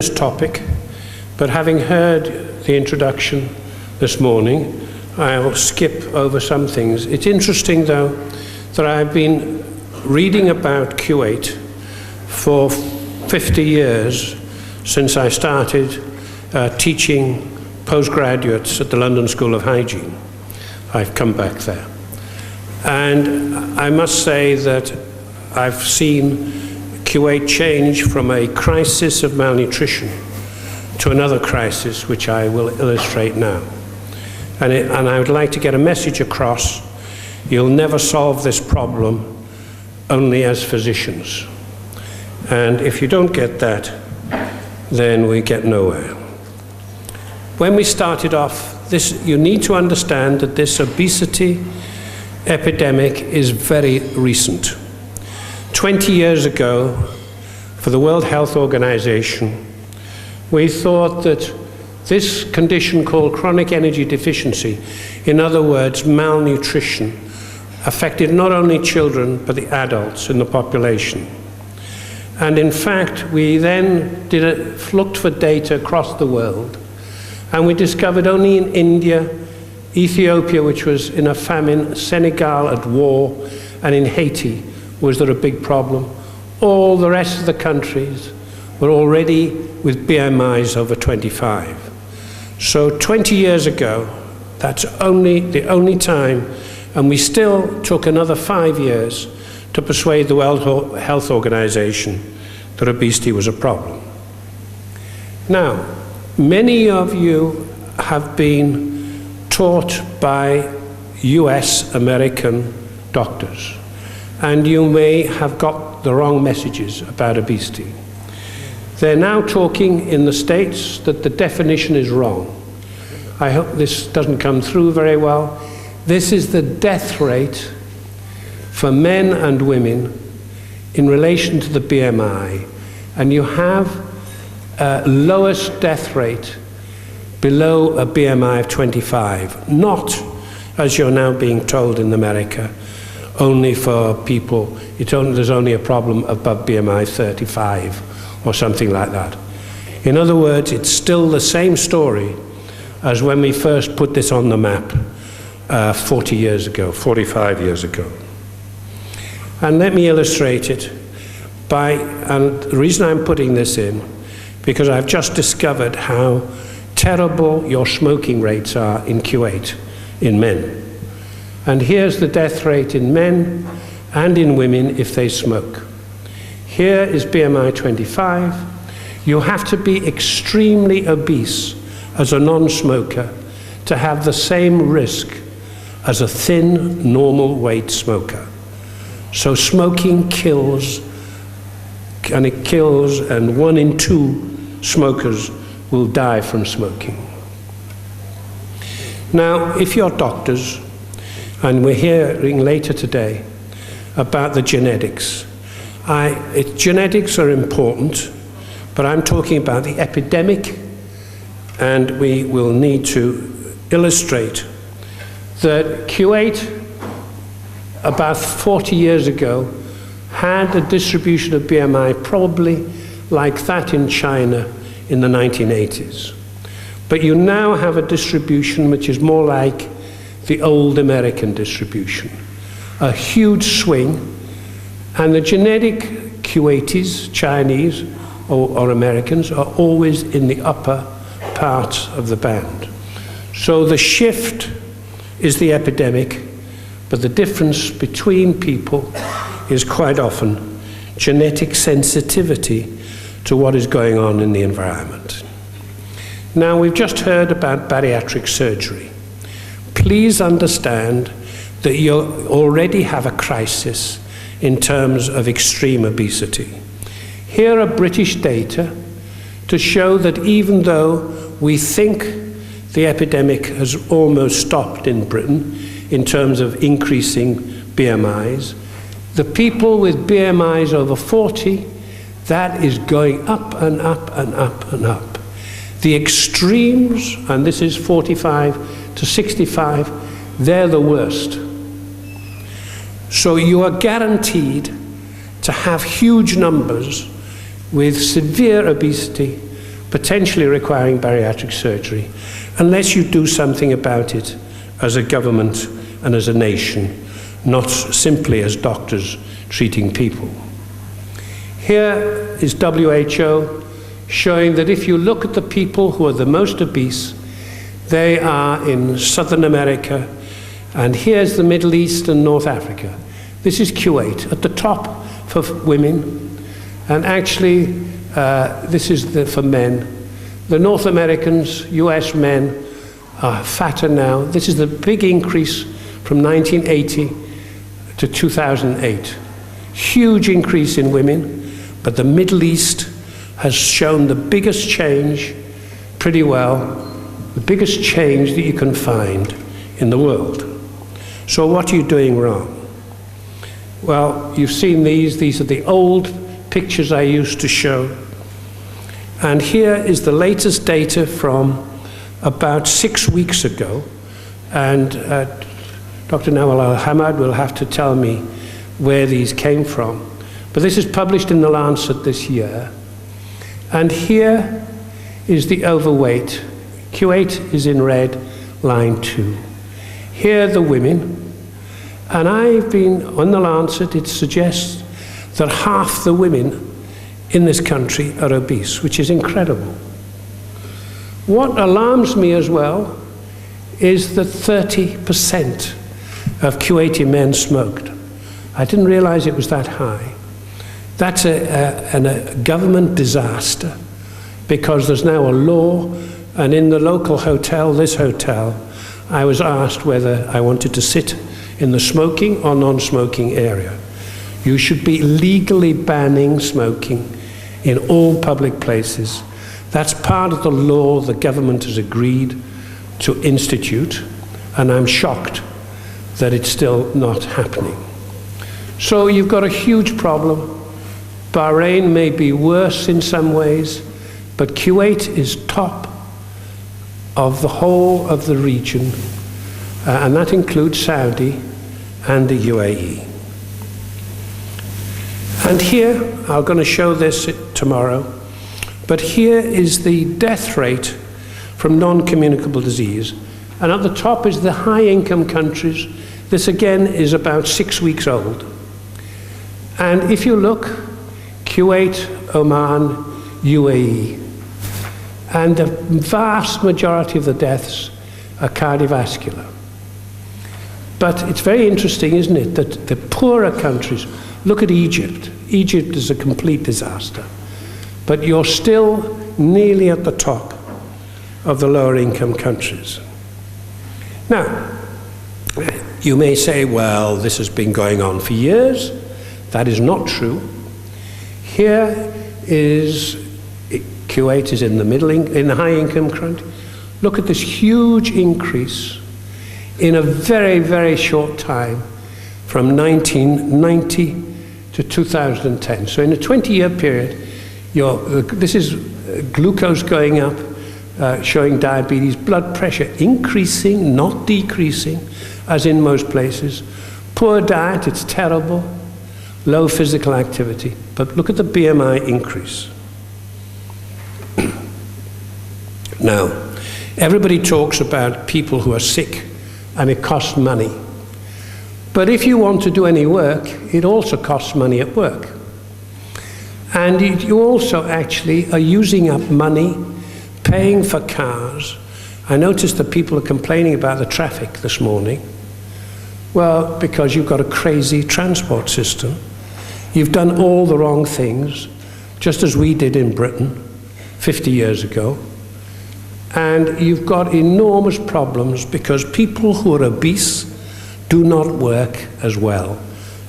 This topic, but having heard the introduction this morning, I'll skip over some things. It's interesting, though, that I've been reading about Kuwait for 50 years since I started teaching postgraduates at the London School of Hygiene. I've come back there. And I must say that I've seen Kuwait change from a crisis of malnutrition to another crisis, which I will illustrate now. And I would like to get a message across: you'll never solve this problem only as physicians. And if you don't get that, then we get nowhere. When we started off, you need to understand that this obesity epidemic is very recent. 20 years ago, for the World Health Organization, we thought that this condition called chronic energy deficiency, in other words, malnutrition, affected not only children, but the adults in the population. And in fact, we then looked for data across the world, and we discovered only in India, Ethiopia, which was in a famine, Senegal at war, and in Haiti, was there a big problem. All the rest of the countries were already with BMIs over 25. So 20 years ago, that's the only time, and we still took another 5 years to persuade the World Health Organization that obesity was a problem. Now, many of you have been taught by US American doctors, and you may have got the wrong messages about obesity. They're now talking in the States that the definition is wrong. I hope this doesn't come through very well. This is the death rate for men and women in relation to the BMI, and you have lowest death rate below a BMI of 25, not, as you're now being told in America, only for people, there's only a problem above BMI 35 or something like that. In other words, it's still the same story as when we first put this on the map 40 years ago, 45 years ago. And let me illustrate it and the reason I'm putting this in, because I've just discovered how terrible your smoking rates are in Kuwait, in men. And here's the death rate in men and in women if they smoke. Here is BMI 25. You have to be extremely obese as a non-smoker to have the same risk as a thin, normal weight smoker. So smoking kills, and it kills, and 1 in 2 smokers will die from smoking. Now, if you're doctors, and we're hearing later today about the genetics. Genetics are important, but I'm talking about the epidemic, and we will need to illustrate that Kuwait, about 40 years ago, had a distribution of BMI probably like that in China in the 1980s. But you now have a distribution which is more like the old American distribution. A huge swing, and the genetic Kuwaitis, Chinese or Americans, are always in the upper parts of the band. So the shift is the epidemic, but the difference between people is quite often genetic sensitivity to what is going on in the environment. Now, we've just heard about bariatric surgery. Please understand that you already have a crisis in terms of extreme obesity. Here are British data to show that even though we think the epidemic has almost stopped in Britain in terms of increasing BMIs, the people with BMIs over 40, that is going up and up and up and up. The extremes, and this is 45 to 65, they're the worst. So you are guaranteed to have huge numbers with severe obesity potentially requiring bariatric surgery, unless you do something about it as a government and as a nation, not simply as doctors treating people. Here is WHO showing that if you look at the people who are the most obese, they are in Southern America, and here's the Middle East and North Africa. This is Kuwait, at the top for women, and actually this is for men. The North Americans, US men, are fatter now. This is the big increase from 1980 to 2008. Huge increase in women, but the Middle East has shown the biggest change pretty well, the biggest change that you can find in the world. So what are you doing wrong? Well, you've seen these are the old pictures I used to show. And here is the latest data from about 6 weeks ago. And Dr. Nawal Al-Hamad will have to tell me where these came from. But this is published in The Lancet this year. And here is the overweight. Kuwait is in red, line 2. Here are the women. And I've been, on The Lancet, it suggests that half the women in this country are obese, which is incredible. What alarms me as well is that 30% of Kuwaiti men smoked. I didn't realize it was that high. That's a government disaster, because there's now a law, and in the local hotel, this hotel, I was asked whether I wanted to sit in the smoking or non-smoking area. You should be legally banning smoking in all public places. That's part of the law the government has agreed to institute, and I'm shocked that it's still not happening. So you've got a huge problem. Bahrain may be worse in some ways, but Kuwait is top of the whole of the region, and that includes Saudi and the UAE. And here, I'm going to show this tomorrow, but here is the death rate from non-communicable disease. And at the top is the high-income countries. This again is about 6 weeks old. And if you look, Kuwait, Oman, UAE, and the vast majority of the deaths are cardiovascular. But it's very interesting, isn't it, that the poorer countries, look at Egypt. Egypt is a complete disaster. But you're still nearly at the top of the lower income countries. Now, you may say, well, this has been going on for years. That is not true. Here is, Kuwait is in the in the high income country. Look at this huge increase in a very, very short time from 1990 to 2010. So in a 20-year period, this is glucose going up, showing diabetes, blood pressure increasing, not decreasing, as in most places. Poor diet, it's terrible. Low physical activity. But look at the BMI increase. Now, everybody talks about people who are sick, and it costs money. But if you want to do any work, it also costs money at work. And you also actually are using up money, paying for cars. I noticed that people are complaining about the traffic this morning. Well, because you've got a crazy transport system. You've done all the wrong things, just as we did in Britain 50 years ago. And you've got enormous problems because people who are obese do not work as well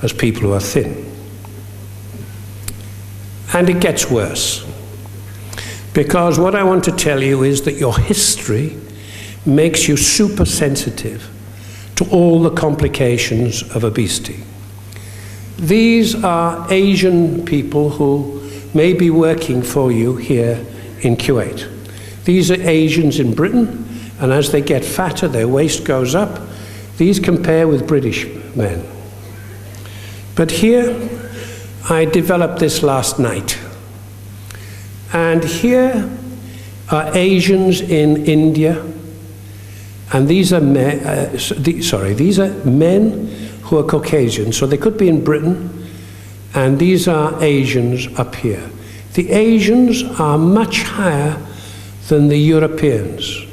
as people who are thin. And it gets worse. Because what I want to tell you is that your history makes you super sensitive to all the complications of obesity. These are Asian people who may be working for you here in Kuwait. These are Asians in Britain, and as they get fatter, their waist goes up. These compare with British men. But here, I developed this last night. And here are Asians in India, and these are these are men who are Caucasian, so they could be in Britain, and these are Asians up here. The Asians are much higher than the Europeans.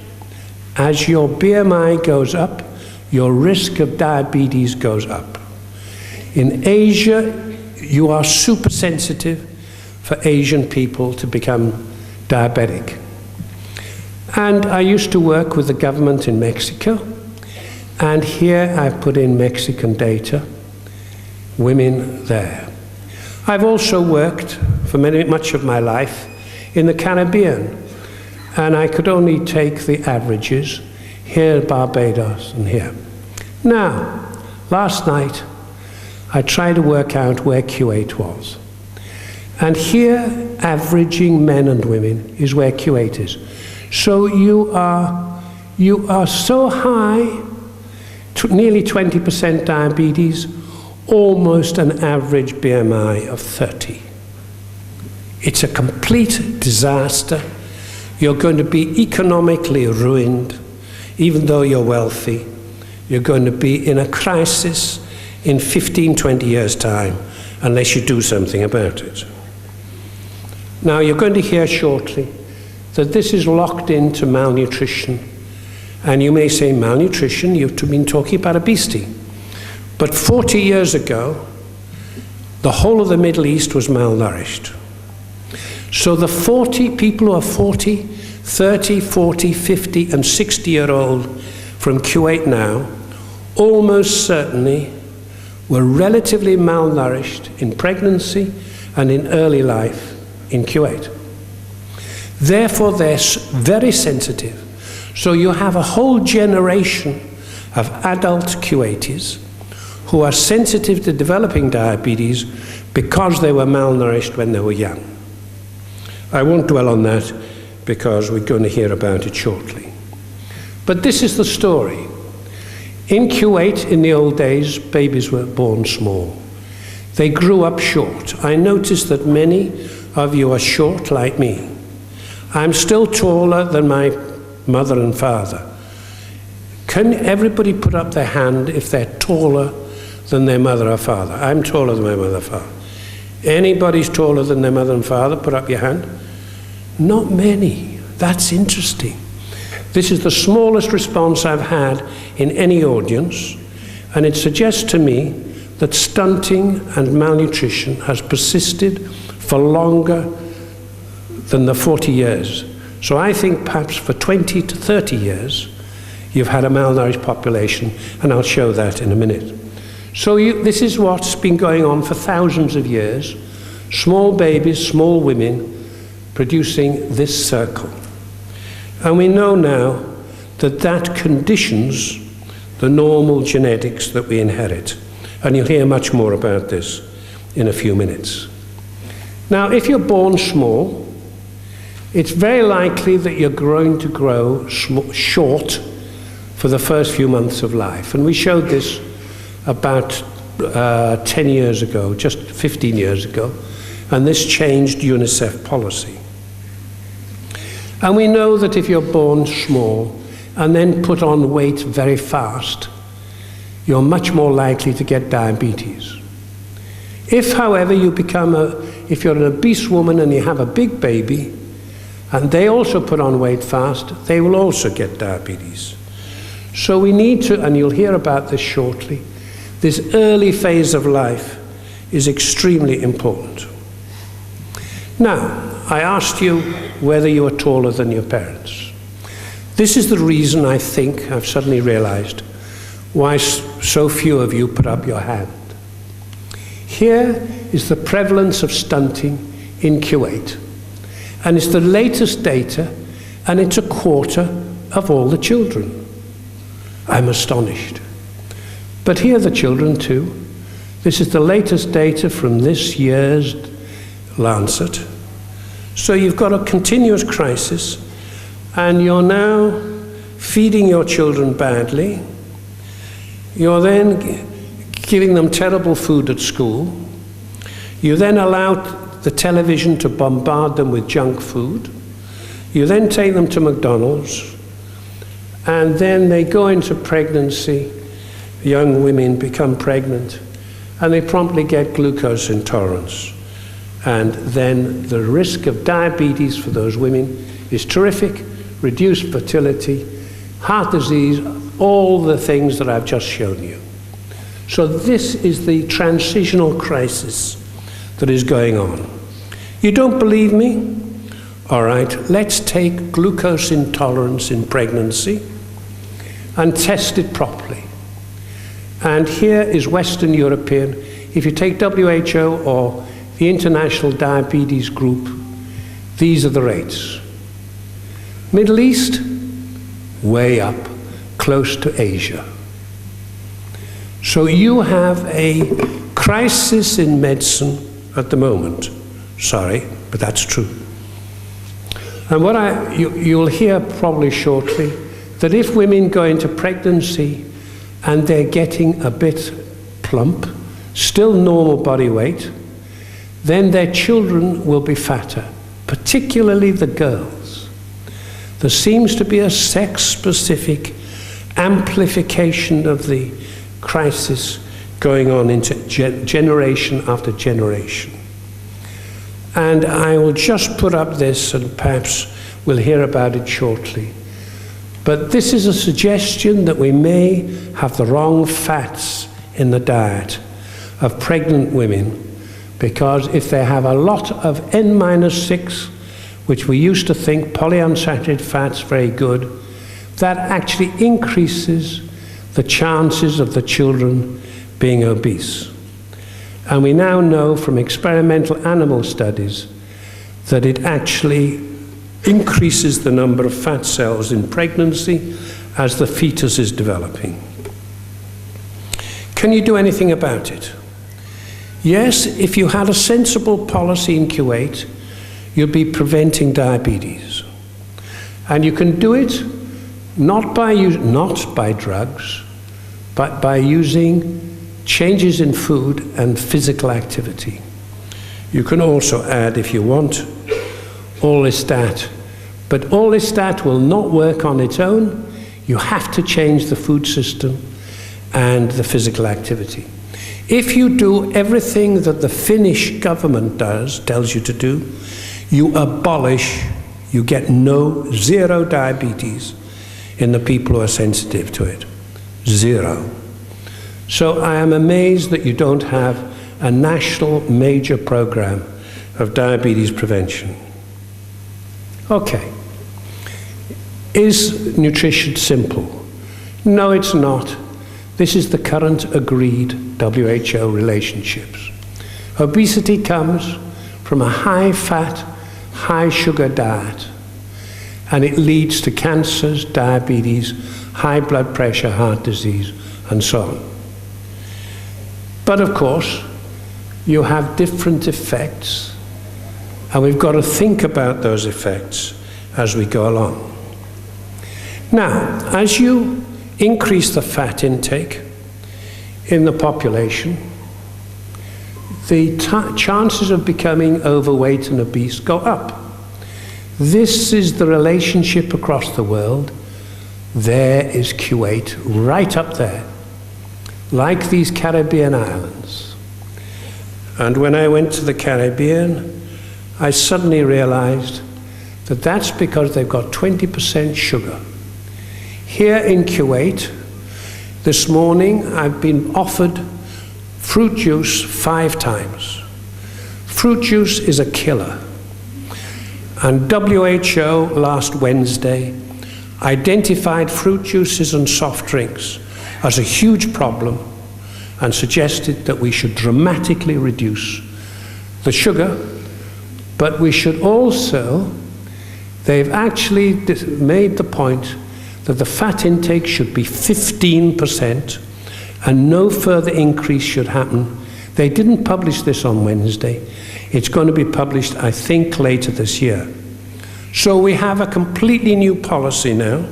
As your BMI goes up, your risk of diabetes goes up. In Asia, you are super sensitive for Asian people to become diabetic. And I used to work with the government in Mexico, and here I put in Mexican data, women there. I've also worked for much of my life in the Caribbean, and I could only take the averages here, Barbados, and here. Now, last night, I tried to work out where Kuwait was. And here, averaging men and women is where Kuwait is. So you are so high, nearly 20% diabetes, almost an average BMI of 30. It's a complete disaster. You're going to be economically ruined, even though you're wealthy. You're going to be in a crisis in 15, 20 years' time, unless you do something about it. Now, you're going to hear shortly that this is locked into malnutrition. And you may say, malnutrition, you've been talking about obesity. But 40 years ago, the whole of the Middle East was malnourished. So the 40 people who are 40, 30, 40, 50, and 60-year-old from Kuwait now, almost certainly were relatively malnourished in pregnancy and in early life in Kuwait. Therefore, they're very sensitive. So you have a whole generation of adult Kuwaitis who are sensitive to developing diabetes because they were malnourished when they were young. I won't dwell on that because we're going to hear about it shortly. But this is the story. In Kuwait, in the old days, babies were born small. They grew up short. I noticed that many of you are short like me. I'm still taller than my mother and father. Can everybody put up their hand if they're taller than their mother or father? I'm taller than my mother or father. Anybody's taller than their mother and father, put up your hand. Not many. That's interesting. This is the smallest response I've had in any audience, and it suggests to me that stunting and malnutrition has persisted for longer than the 40 years. So I think perhaps for 20 to 30 years, you've had a malnourished population, and I'll show that in a minute. So this is what's been going on for thousands of years. Small babies, small women, producing this circle. And we know now that that conditions the normal genetics that we inherit. And you'll hear much more about this in a few minutes. Now, if you're born small, it's very likely that you're going to grow short for the first few months of life. And we showed this about 10 years ago, just 15 years ago, and this changed UNICEF policy. And we know that if you're born small and then put on weight very fast, you're much more likely to get diabetes. If, however, if you're an obese woman and you have a big baby, and they also put on weight fast, they will also get diabetes. So we need to, and you'll hear about this shortly, this early phase of life is extremely important. Now, I asked you whether you were taller than your parents. This is the reason I think I've suddenly realized why so few of you put up your hand. Here is the prevalence of stunting in Kuwait. And it's the latest data, and it's a quarter of all the children. I'm astonished. But here are the children too. This is the latest data from this year's Lancet. So you've got a continuous crisis, and you're now feeding your children badly. You're then giving them terrible food at school. You then allow the television to bombard them with junk food. You then take them to McDonald's, and then they go into pregnancy. Young women become pregnant, and they promptly get glucose intolerance. And then the risk of diabetes for those women is terrific, reduced fertility, heart disease, all the things that I've just shown you. So this is the transitional crisis that is going on. You don't believe me? All right, let's take glucose intolerance in pregnancy and test it properly. And here is Western European. If you take WHO or the International Diabetes Group, these are the rates. Middle East, way up, close to Asia. So you have a crisis in medicine at the moment. Sorry, but that's true. And what you'll hear probably shortly, that if women go into pregnancy and they're getting a bit plump, still normal body weight, then their children will be fatter, particularly the girls. There seems to be a sex-specific amplification of the crisis going on into generation after generation. And I will just put up this, and perhaps we'll hear about it shortly. But this is a suggestion that we may have the wrong fats in the diet of pregnant women, because if they have a lot of N-6, which we used to think polyunsaturated fats very good, that actually increases the chances of the children being obese. And we now know from experimental animal studies that it actually increases the number of fat cells in pregnancy as the fetus is developing. Can you do anything about it? Yes, if you had a sensible policy in Kuwait, you'd be preventing diabetes. And you can do it not by drugs, but by using changes in food and physical activity. You can also add, if you want, orlistat. But orlistat will not work on its own. You have to change the food system and the physical activity. If you do everything that the Finnish government tells you to do, you abolish, you get zero diabetes in the people who are sensitive to it. Zero. So I am amazed that you don't have a national major program of diabetes prevention. Okay. Is nutrition simple? No, it's not. This is the current agreed WHO relationships. Obesity comes from a high-fat, high-sugar diet, and it leads to cancers, diabetes, high blood pressure, heart disease, and so on. But of course, you have different effects, and we've got to think about those effects as we go along. Now, as you increase the fat intake in the population, the chances of becoming overweight and obese go up. This is the relationship across the world. There is Kuwait, right up there, like these Caribbean islands. And when I went to the Caribbean, I suddenly realized that that's because they've got 20% sugar. Here in Kuwait, this morning, I've been offered fruit juice 5 times. Fruit juice is a killer. And WHO last Wednesday identified fruit juices and soft drinks as a huge problem and suggested that we should dramatically reduce the sugar, but we should also, they've actually made the point that the fat intake should be 15% and no further increase should happen. They didn't publish this on Wednesday. It's going to be published, I think, later this year. So we have a completely new policy now,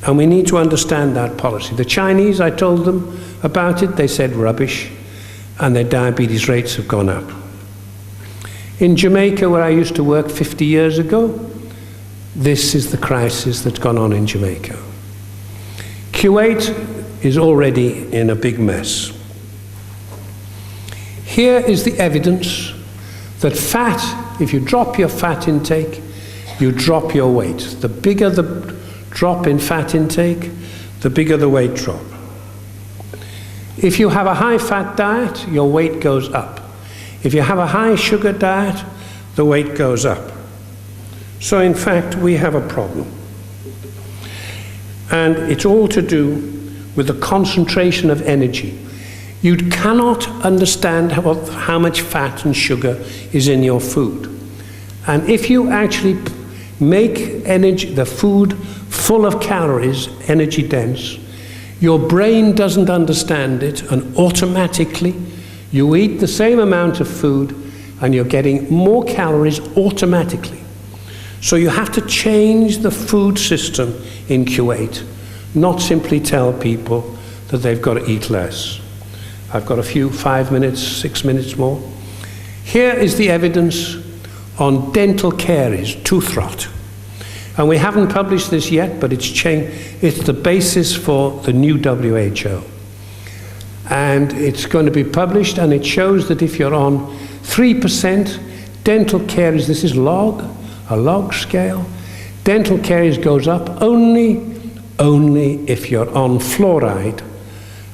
and we need to understand that policy. The Chinese, I told them about it, they said rubbish, and their diabetes rates have gone up. In Jamaica, where I used to work 50 years ago, this is the crisis that's gone on in Jamaica. Kuwait is already in a big mess. Here is the evidence that fat, if you drop your fat intake, you drop your weight. The bigger the drop in fat intake, the bigger the weight drop. If you have a high-fat diet, your weight goes up. If you have a high-sugar diet, the weight goes up. So in fact, we have a problem. And it's all to do with the concentration of energy. You cannot understand how much fat and sugar is in your food. And if you actually make the food full of calories, energy dense, your brain doesn't understand it, and automatically you eat the same amount of food and you're getting more calories automatically. So you have to change the food system in Kuwait, not simply tell people that they've got to eat less. I've got 5 minutes, 6 minutes more. Here is the evidence on dental caries, tooth rot. And we haven't published this yet, but it's the basis for the new WHO. And it's going to be published, and it shows that if you're on 3% dental caries, this is a log scale, dental caries goes up only if you're on fluoride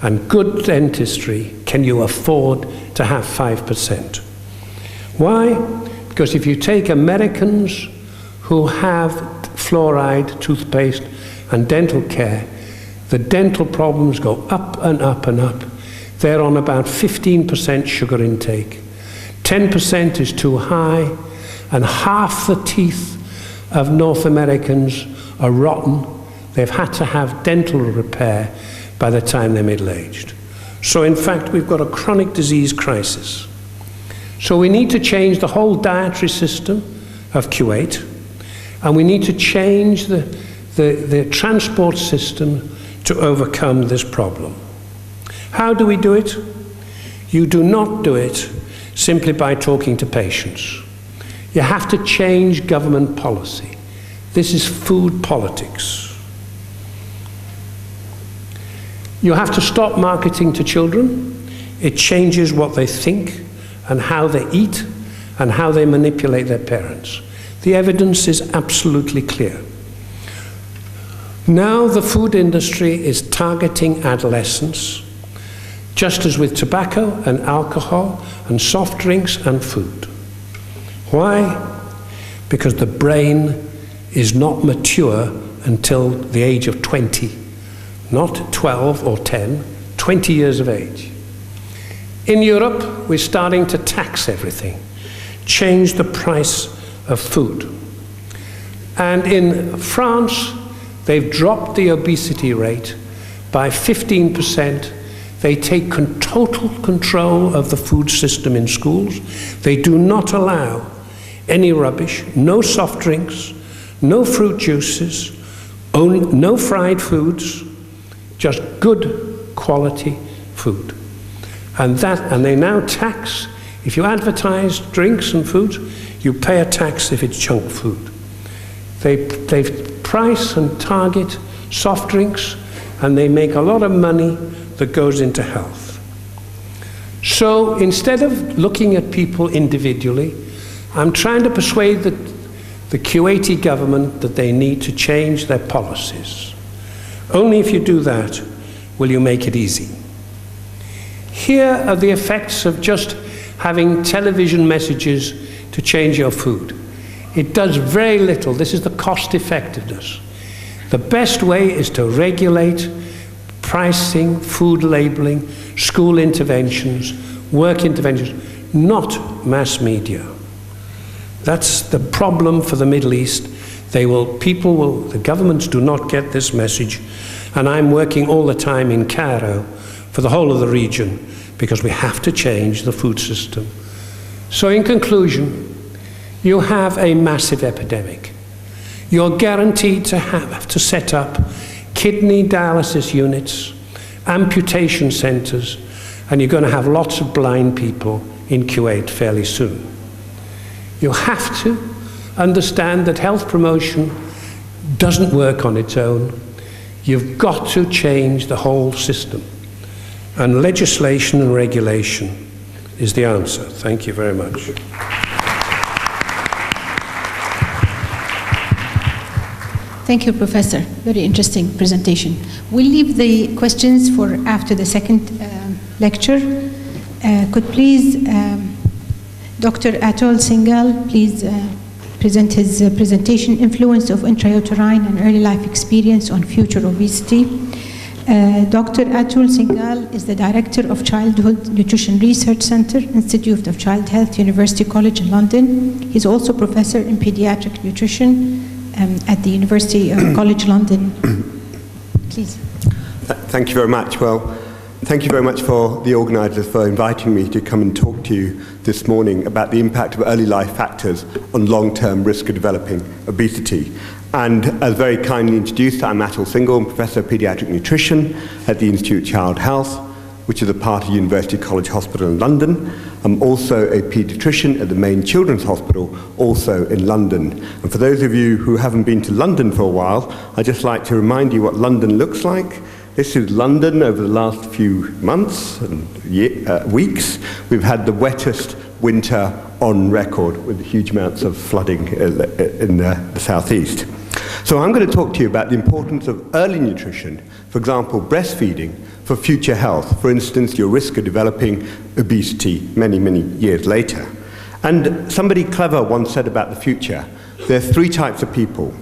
and good dentistry can you afford to have 5%. Why? Because if you take Americans who have fluoride, toothpaste, and dental care, the dental problems go up and up and up. They're on about 15% sugar intake. 10% is too high, and half the teeth of North Americans are rotten. They've had to have dental repair by the time they're middle-aged. So in fact, we've got a chronic disease crisis. So we need to change the whole dietary system of Kuwait, and we need to change the transport system to overcome this problem. How do we do it? You do not do it simply by talking to patients. You have to change government policy. This is food politics. You have to stop marketing to children. It changes what they think and how they eat and how they manipulate their parents. The evidence is absolutely clear. Now the food industry is targeting adolescents, just as with tobacco and alcohol and soft drinks and food. Why? Because the brain is not mature until the age of 20, not 12 or 10, 20 years of age. In Europe, we're starting to tax everything, change the price of food. And in France, they've dropped the obesity rate by 15%. They take total control of the food system in schools. They do not allow any rubbish, no soft drinks, no fruit juices, no fried foods, just good quality food. And they now tax, if you advertise drinks and foods, you pay a tax if it's junk food. They price and target soft drinks, and they make a lot of money that goes into health. So instead of looking at people individually, I'm trying to persuade the Kuwaiti government that they need to change their policies. Only if you do that will you make it easy. Here are the effects of just having television messages to change your food. It does very little. This is the cost effectiveness. The best way is to regulate pricing, food labeling, school interventions, work interventions, not mass media. That's the problem for the Middle East. The governments do not get this message, and I'm working all the time in Cairo for the whole of the region because we have to change the food system. So in conclusion, you have a massive epidemic. You're guaranteed to have to set up kidney dialysis units, amputation centers, and you're going to have lots of blind people in Kuwait fairly soon. You have to understand that health promotion doesn't work on its own. You've got to change the whole system. And legislation and regulation is the answer. Thank you very much. Thank you, Professor. Very interesting presentation. We'll leave the questions for after the second lecture. Could please Dr. Atul Singhal please present his presentation, Influence of Intrauterine and Early Life Experience on Future Obesity. Dr. Atul Singhal is the Director of Childhood Nutrition Research Center, Institute of Child Health, University College in London. He's also Professor in Pediatric Nutrition at the University College London. Please. Thank you very much. Well, thank you very much for the organisers for inviting me to come and talk to you this morning about the impact of early life factors on long-term risk of developing obesity. And as very kindly introduced, I'm Atul Singhal, Professor of Pediatric Nutrition at the Institute of Child Health, which is a part of University College Hospital in London. I'm also a paediatrician at the main children's hospital, also in London. And for those of you who haven't been to London for a while, I'd just like to remind you what London looks like. This is London over the last few months and weeks. We've had the wettest winter on record with huge amounts of flooding in the southeast. So I'm going to talk to you about the importance of early nutrition, for example, breastfeeding, for future health, for instance, your risk of developing obesity many, many years later. And somebody clever once said about the future, there are three types of people: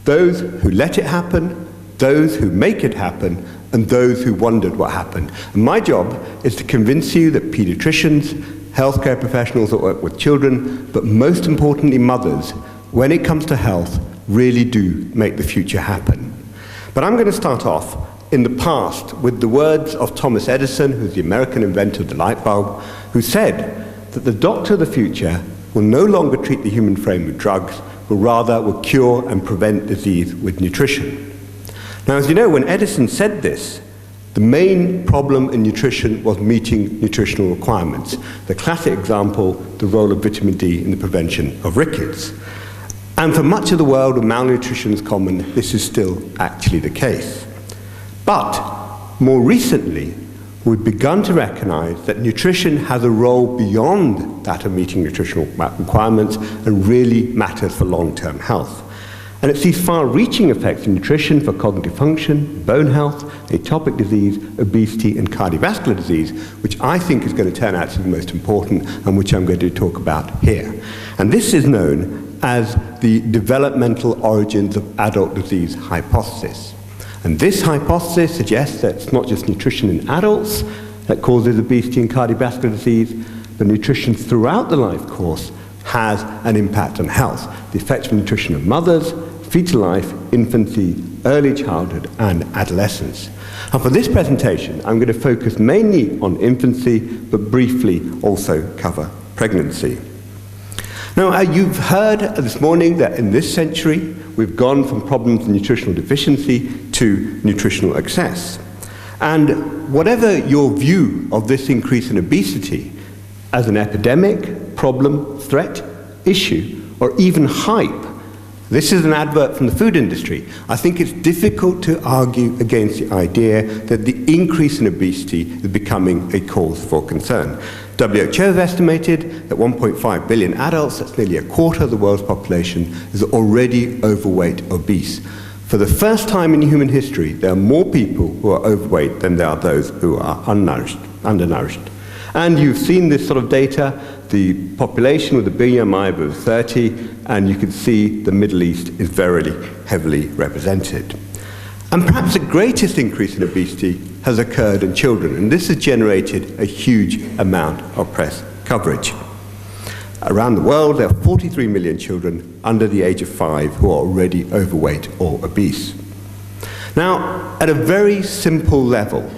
those who let it happen, those who make it happen, and those who wondered what happened. And my job is to convince you that pediatricians, healthcare professionals that work with children, but most importantly mothers, when it comes to health, really do make the future happen. But I'm going to start off in the past with the words of Thomas Edison, who's the American inventor of the light bulb, who said that the doctor of the future will no longer treat the human frame with drugs, but rather will cure and prevent disease with nutrition. Now, as you know, when Edison said this, the main problem in nutrition was meeting nutritional requirements. The classic example, the role of vitamin D in the prevention of rickets. And for much of the world where malnutrition is common, this is still actually the case. But more recently, we've begun to recognize that nutrition has a role beyond that of meeting nutritional requirements and really matters for long-term health. And it's these far-reaching effects of nutrition for cognitive function, bone health, atopic disease, obesity, and cardiovascular disease, which I think is going to turn out to be the most important and which I'm going to talk about here. And this is known as the developmental origins of adult disease hypothesis. And this hypothesis suggests that it's not just nutrition in adults that causes obesity and cardiovascular disease, but nutrition throughout the life course has an impact on health. The effects of nutrition of mothers, fetal life, infancy, early childhood, and adolescence. And for this presentation, I'm going to focus mainly on infancy, but briefly also cover pregnancy. Now, you've heard this morning that in this century, we've gone from problems of nutritional deficiency to nutritional excess. And whatever your view of this increase in obesity as an epidemic, problem, threat, issue, or even hype, this is an advert from the food industry. I think it's difficult to argue against the idea that the increase in obesity is becoming a cause for concern. WHO have estimated that 1.5 billion adults, that's nearly a quarter of the world's population, is already overweight, obese. For the first time in human history, there are more people who are overweight than there are those who are undernourished. And you've seen this sort of data, the population with a BMI of over 30, and you can see the Middle East is very heavily represented. And perhaps the greatest increase in obesity has occurred in children, and this has generated a huge amount of press coverage. Around the world, there are 43 million children under the age of 5 who are already overweight or obese. Now, at a very simple level,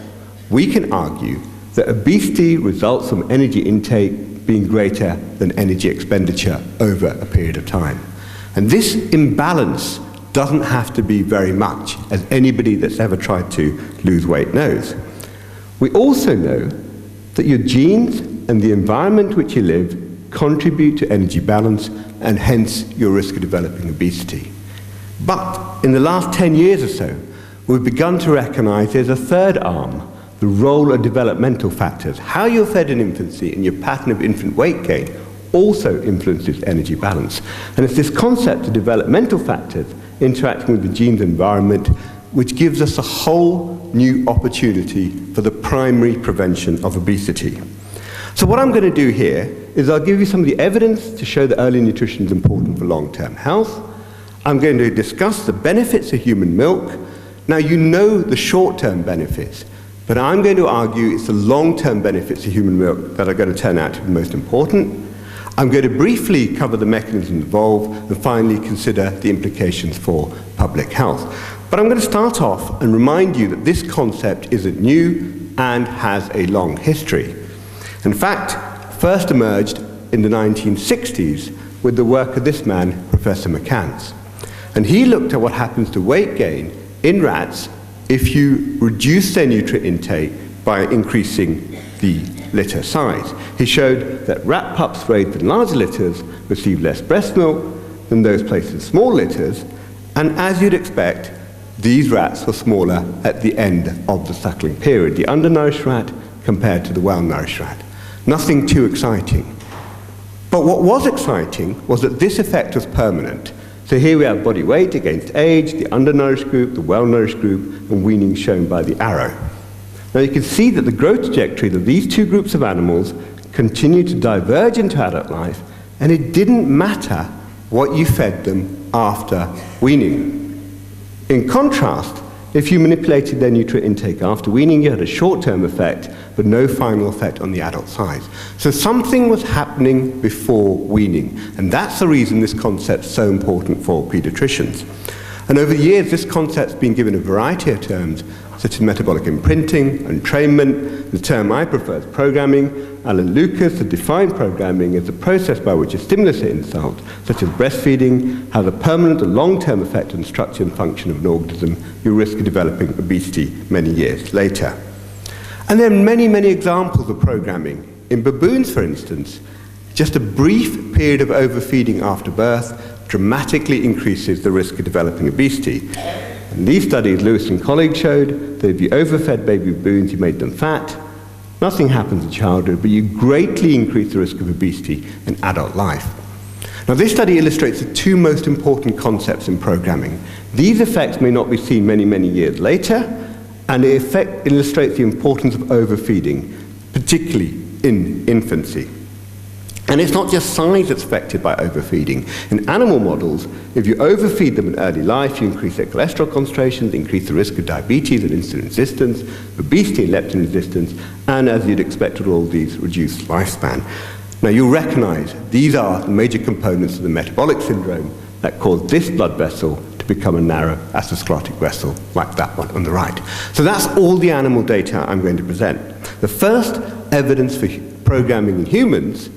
we can argue that obesity results from energy intake being greater than energy expenditure over a period of time. And this imbalance doesn't have to be very much, as anybody that's ever tried to lose weight knows. We also know that your genes and the environment in which you live contribute to energy balance and hence your risk of developing obesity. But in the last 10 years or so, we've begun to recognize there's a third arm, the role of developmental factors. How you're fed in infancy and your pattern of infant weight gain also influences energy balance. And it's this concept of developmental factors interacting with the gene's environment which gives us a whole new opportunity for the primary prevention of obesity. So what I'm going to do here is I'll give you some of the evidence to show that early nutrition is important for long-term health. I'm going to discuss the benefits of human milk. Now, you know the short-term benefits, but I'm going to argue it's the long-term benefits of human milk that are going to turn out to be most important. I'm going to briefly cover the mechanisms involved and finally consider the implications for public health. But I'm going to start off and remind you that this concept isn't new and has a long history. In fact, first emerged in the 1960s with the work of this man, Professor McCants. And he looked at what happens to weight gain in rats if you reduce their nutrient intake by increasing the litter size. He showed that rat pups raised in larger litters receive less breast milk than those placed in small litters, and as you'd expect, these rats were smaller at the end of the suckling period, the undernourished rat compared to the well-nourished rat. Nothing too exciting. But what was exciting was that this effect was permanent. So here we have body weight against age, the undernourished group, the well-nourished group, and weaning shown by the arrow. Now you can see that the growth trajectory of these two groups of animals continued to diverge into adult life, and it didn't matter what you fed them after weaning. In contrast, if you manipulated their nutrient intake after weaning, you had a short-term effect, but no final effect on the adult size. So something was happening before weaning, and that's the reason this concept's so important for pediatricians. And over the years, this concept's been given a variety of terms, such as metabolic imprinting, entrainment. The term I prefer is programming. Alan Lucas has defined programming as the process by which a stimulus insult, such as breastfeeding, has a permanent and long-term effect on the structure and function of an organism. You risk of developing obesity many years later. And there are many, many examples of programming. In baboons, for instance, just a brief period of overfeeding after birth dramatically increases the risk of developing obesity. In these studies, Lewis and colleagues showed that if you overfed baby baboons, you made them fat. Nothing happens in childhood, but you greatly increase the risk of obesity in adult life. Now, this study illustrates the two most important concepts in programming. These effects may not be seen many, many years later, and the effect illustrates the importance of overfeeding, particularly in infancy. And it's not just size that's affected by overfeeding. In animal models, if you overfeed them in early life, you increase their cholesterol concentrations, increase the risk of diabetes and insulin resistance, obesity and leptin resistance, and as you'd expect with all these, reduced lifespan. Now you'll recognize these are the major components of the metabolic syndrome that cause this blood vessel to become a narrow atherosclerotic vessel, like that one on the right. So that's all the animal data I'm going to present. The first evidence for programming in humans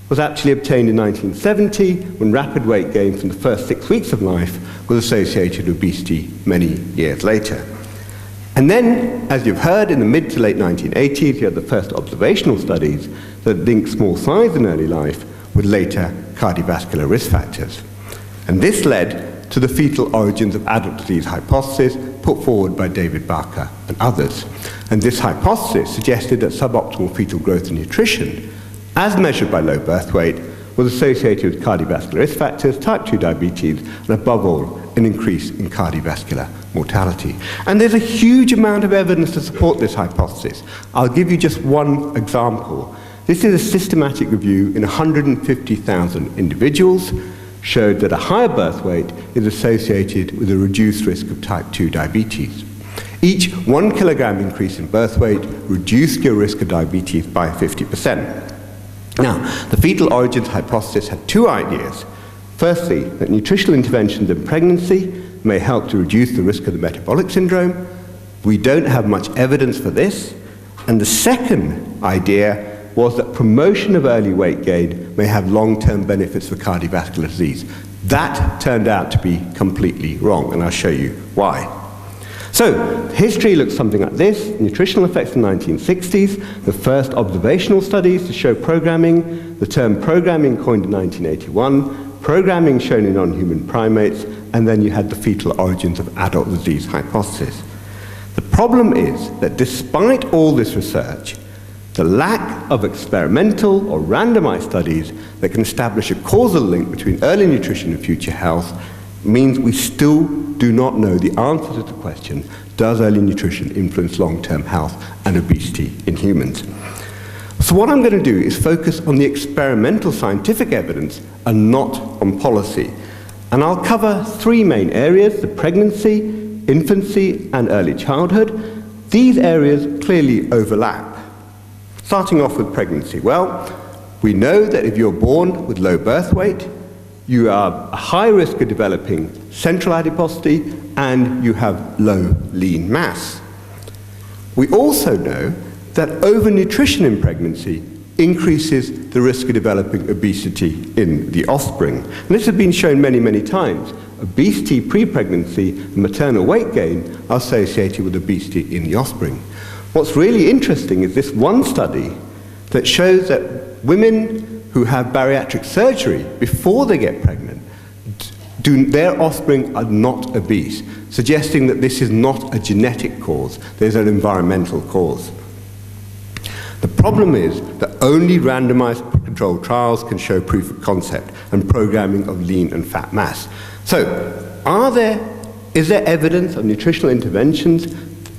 was actually obtained in 1970 when rapid weight gain from the first 6 weeks of life was associated with obesity many years later. And then, as you've heard, in the mid to late 1980s, you had the first observational studies that linked small size in early life with later cardiovascular risk factors. And this led to the fetal origins of adult disease hypothesis put forward by David Barker and others. And this hypothesis suggested that suboptimal fetal growth and nutrition, as measured by low birth weight, was associated with cardiovascular risk factors, type 2 diabetes, and above all, an increase in cardiovascular mortality. And there's a huge amount of evidence to support this hypothesis. I'll give you just one example. This is a systematic review in 150,000 individuals, showed that a higher birth weight is associated with a reduced risk of type 2 diabetes. Each 1 kilogram increase in birth weight reduced your risk of diabetes by 50%. Now, the fetal origins hypothesis had two ideas. Firstly, that nutritional interventions in pregnancy may help to reduce the risk of the metabolic syndrome. We don't have much evidence for this. And the second idea was that promotion of early weight gain may have long-term benefits for cardiovascular disease. That turned out to be completely wrong, and I'll show you why. So, history looks something like this. Nutritional effects in the 1960s, the first observational studies to show programming, the term programming coined in 1981, programming shown in non-human primates, and then you had the fetal origins of adult disease hypothesis. The problem is that despite all this research, the lack of experimental or randomized studies that can establish a causal link between early nutrition and future health means we still do not know the answer to the question, does early nutrition influence long-term health and obesity in humans? So what I'm going to do is focus on the experimental scientific evidence and not on policy. And I'll cover three main areas: the pregnancy, infancy, and early childhood. These areas clearly overlap. Starting off with pregnancy. Well, we know that if you're born with low birth weight, you are a high risk of developing central adiposity and you have low lean mass. We also know that overnutrition in pregnancy increases the risk of developing obesity in the offspring. And this has been shown many, many times. Obesity pre-pregnancy and maternal weight gain are associated with obesity in the offspring. What's really interesting is this one study that shows that women who have bariatric surgery before they get pregnant, their offspring are not obese, suggesting that this is not a genetic cause, there's an environmental cause. The problem is that only randomized controlled trials can show proof of concept and programming of lean and fat mass. So, is there evidence of nutritional interventions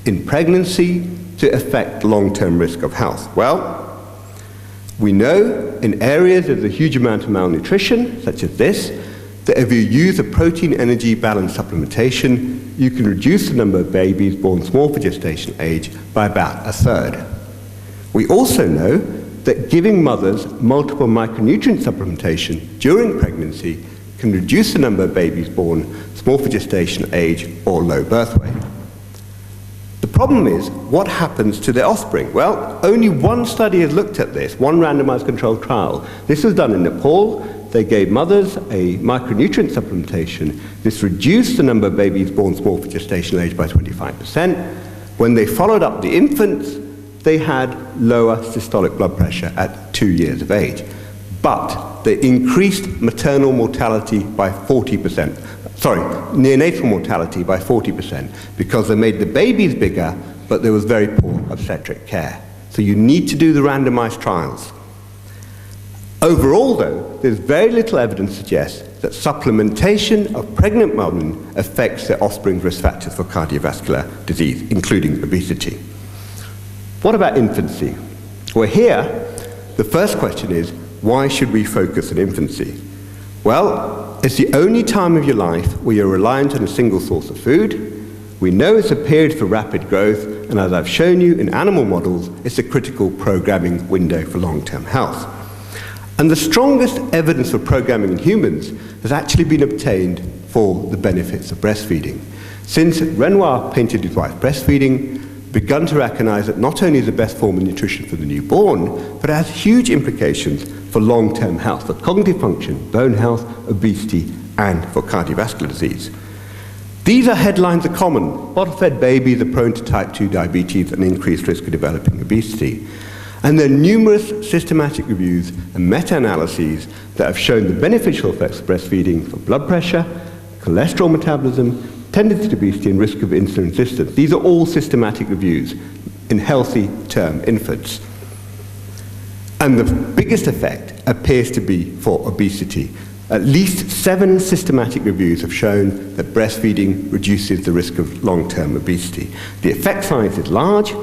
in pregnancy to affect long-term risk of health? Well, we know in areas of a huge amount of malnutrition, such as this, that if you use a protein energy balance supplementation, you can reduce the number of babies born small for gestational age by about a third. We also know that giving mothers multiple micronutrient supplementation during pregnancy can reduce the number of babies born small for gestational age or low birth weight. The problem is, what happens to their offspring? Well, only one study has looked at this, one randomized controlled trial. This was done in Nepal. They gave mothers a micronutrient supplementation. This reduced the number of babies born small for gestational age by 25%. When they followed up the infants, they had lower systolic blood pressure at 2 years of age. But they increased maternal mortality by 40%. Neonatal mortality by 40%, because they made the babies bigger, but there was very poor obstetric care. So you need to do the randomized trials. Overall, though, there's very little evidence to suggest that supplementation of pregnant women affects their offspring's risk factors for cardiovascular disease, including obesity. What about infancy? Well, here, the first question is, why should we focus on infancy? Well, it's the only time of your life where you're reliant on a single source of food. We know it's a period for rapid growth, and as I've shown you in animal models, it's a critical programming window for long-term health. And the strongest evidence for programming in humans has actually been obtained for the benefits of breastfeeding. Since Renoir painted his wife breastfeeding, begun to recognize that not only is the best form of nutrition for the newborn, but it has huge implications for long-term health, for cognitive function, bone health, obesity, and for cardiovascular disease. These headlines are common. Bottle-fed babies are prone to type 2 diabetes and increased risk of developing obesity. And there are numerous systematic reviews and meta-analyses that have shown the beneficial effects of breastfeeding for blood pressure, cholesterol metabolism, tendency to obesity, and risk of insulin resistance. These are all systematic reviews in healthy term infants. And the biggest effect appears to be for obesity. At least 7 systematic reviews have shown that breastfeeding reduces the risk of long-term obesity. The effect size is large,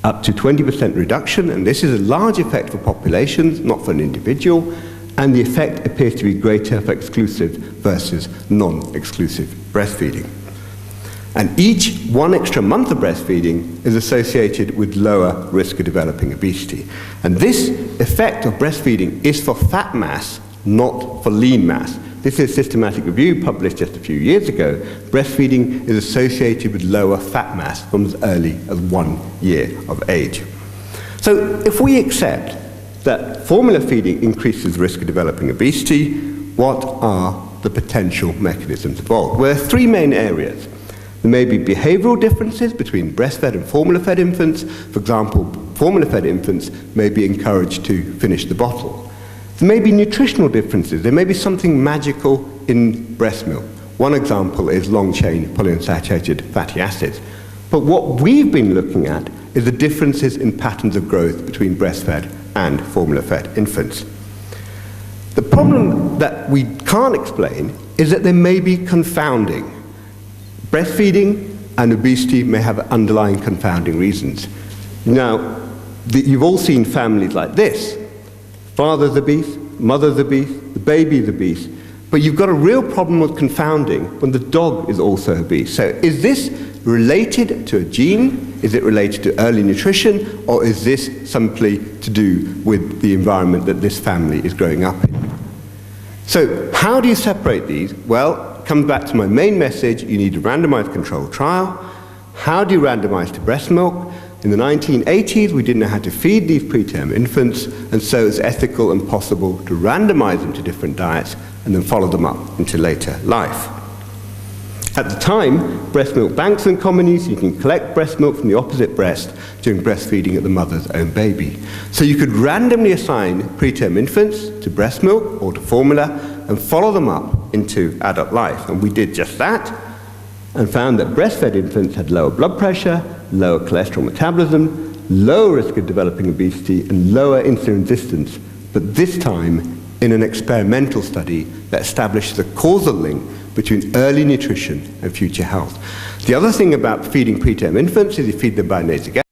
up to 20% reduction, and this is a large effect for populations, not for an individual, and the effect appears to be greater for exclusive versus non-exclusive breastfeeding. And each 1 extra month of breastfeeding is associated with lower risk of developing obesity. And this effect of breastfeeding is for fat mass, not for lean mass. This is a systematic review published just a few years ago. Breastfeeding is associated with lower fat mass from as early as 1 year of age. So if we accept that formula feeding increases the risk of developing obesity, what are the potential mechanisms involved? Well, there are 3 main areas. There may be behavioral differences between breastfed and formula-fed infants. For example, formula-fed infants may be encouraged to finish the bottle. There may be nutritional differences. There may be something magical in breast milk. One example is long-chain polyunsaturated fatty acids. But what we've been looking at is the differences in patterns of growth between breastfed and formula-fed infants. The problem that we can't explain is that there may be confounding. Breastfeeding and obesity may have underlying confounding reasons. Now, you've all seen families like this. Father's obese, mother's obese, the baby's obese, but you've got a real problem with confounding when the dog is also obese. So is this related to a gene? Is it related to early nutrition? Or is this simply to do with the environment that this family is growing up in? So how do you separate these? Well, it comes back to my main message. You need a randomized controlled trial. How do you randomize to breast milk? In the 1980s, we didn't know how to feed these preterm infants, and so it's ethical and possible to randomize them to different diets and then follow them up into later life. At the time, breast milk banks were in common use. You can collect breast milk from the opposite breast during breastfeeding at the mother's own baby. So you could randomly assign preterm infants to breast milk or to formula and follow them up into adult life. And we did just that and found that breastfed infants had lower blood pressure, lower cholesterol metabolism, lower risk of developing obesity, and lower insulin resistance, but this time in an experimental study that established the causal link between early nutrition and future health. The other thing about feeding preterm infants is you feed them by nasogastric